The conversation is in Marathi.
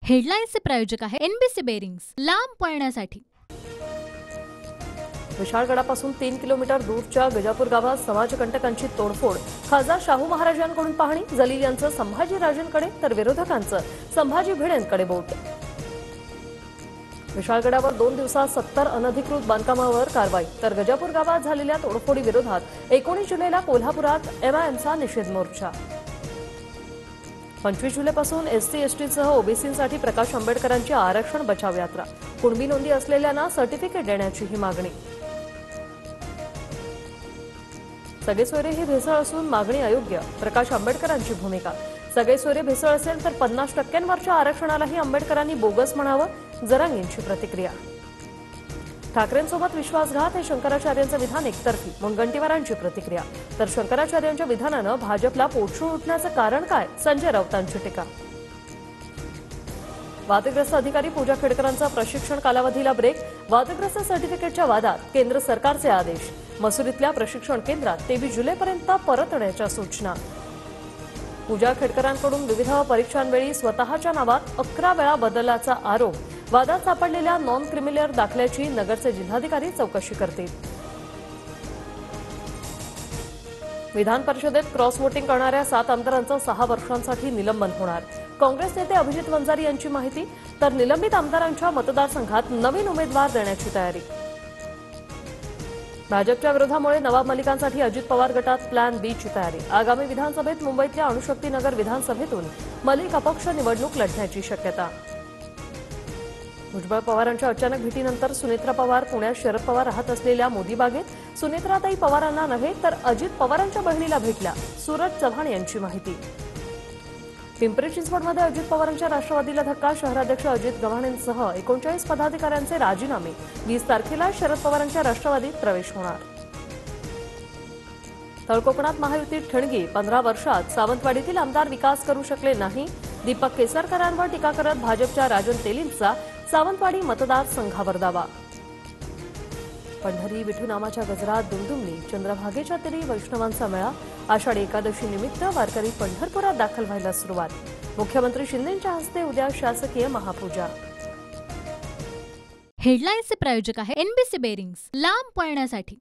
हेडलाईन्सचे प्रायोजक आहे एनबीसी बेरिंग्स, लांब पळण्यासाठी। विशाळगडापासून 3 किलोमीटर दूरच्या गजापूर गावात समाजकंटकांची तोडफोड। खासदार शाहू महाराजांकडून पाहणी। जलील यांचं संभाजीराजांकडे तर विरोधकांचं संभाजी भिडेंकडे बोट। विशाळगडावर 2 दिवसात 70 अनधिकृत बांधकामावर कारवाई। तर गजापूर गावात झालेल्या तोडफोडी विरोधात 19 जुलैला कोल्हापुरात एमआयएमचा निषेध मोर्चा। 25 जुलैपासून एसटी-एसटीसह ओबीसींसाठी प्रकाश आंबेडकरांची आरक्षण बचाव यात्रा। कुणबी नोंदी असलेल्यांना सर्टिफिकेट देण्याची ही मागणी। सगळे सोयरे ही भेसळ असून मागणी अयोग्य। प्रकाश आंबेडकरांची भूमिका। सगळे सोयरे भेसळ असेल तर 50% आरक्षणालाही आंबेडकरांनी बोगस म्हणावं। जरांगेंची प्रतिक्रिया। ठाकरेंसोबत विश्वासघात हे शंकराचार्यांचं विधान एकतर्फी। मुनगंटीवारांची प्रतिक्रिया। तर शंकराचार्यांच्या विधानानं भाजपला पोटशूळ उठण्याचं कारण काय? संजय राऊतांची टीका। वादग्रस्त अधिकारी पूजा खेडकरांचा प्रशिक्षण कालावधीला ब्रेक। वादग्रस्त सर्टिफिकेटच्या वादात केंद्र सरकारचे आदेश। मसुरीतल्या प्रशिक्षण केंद्रात 23 जुलैपर्यंत परतण्याच्या सूचना। पूजा खेडकरांकडून विविध परीक्षांवेळी स्वतःच्या नावात 11 वेळा बदलाचा आरोप। वादात सापडलेल्या नॉन क्रिमिनल दाखल्याची नगरचे जिल्हाधिकारी चौकशी करतील। विधान परिषदेत क्रॉस वोटिंग करणाऱ्या 7 आमदारांचं 6 वर्षांसाठी निलंबन होणार। काँग्रेस नेते अभिजित वंजारी यांची माहिती। तर निलंबित आमदारांच्या मतदारसंघात नवीन उमेदवार देण्याची तयारी। भाजपच्या विरोधामुळे नवाब मलिकांसाठी अजित पवार गटात प्लॅन बी ची तयारी। आगामी विधानसभेत मुंबईतल्या अणुशक्तीनगर विधानसभेतून मलिक अपक्ष निवडणूक लढण्याची शक्यता। भुजबळ पवारांच्या अचानक भेटीनंतर सुनेत्रा पवार पुण्यात शरद पवार राहत असलेल्या मोदी बागेत। सुनेत्राताई पवारांना नव्हे तर अजित पवारांच्या बहिणीला भेटल्या। सूरज चव्हाण यांची माहिती। पिंपरी चिंचवडमध्ये अजित पवारांच्या राष्ट्रवादीला धक्का। शहराध्यक्ष अजित गव्हाणेंसह 39 पदाधिकाऱ्यांचे राजीनामे। 20 तारखेला शरद पवारांच्या राष्ट्रवादीत प्रवेश होणार। तळकोकणात महायुतीत ठणगी। 15 वर्षात सावंतवाडीतील आमदार विकास करू शकले नाही। दीपक केसरकरांवर टीका करत भाजपच्या राजन तेलींचा सावंतवाडी मतदारसंघावर दावा। पंढरी विठू नामाच्या गजरात दुमदुमली। चंद्रभागेच्या तीरी वैष्णवांचा मेळा। आषाढी एकादशी निमित्त वारकरी पंढरपुरात दाखल व्हायला सुरुवात। मुख्यमंत्री शिंदेंच्या हस्ते उद्या शासकीय महापूजा। हेडलाईन्सचे प्रायोजक आहे एनबीसी बेरिंग्स, लांब पळण्यासाठी।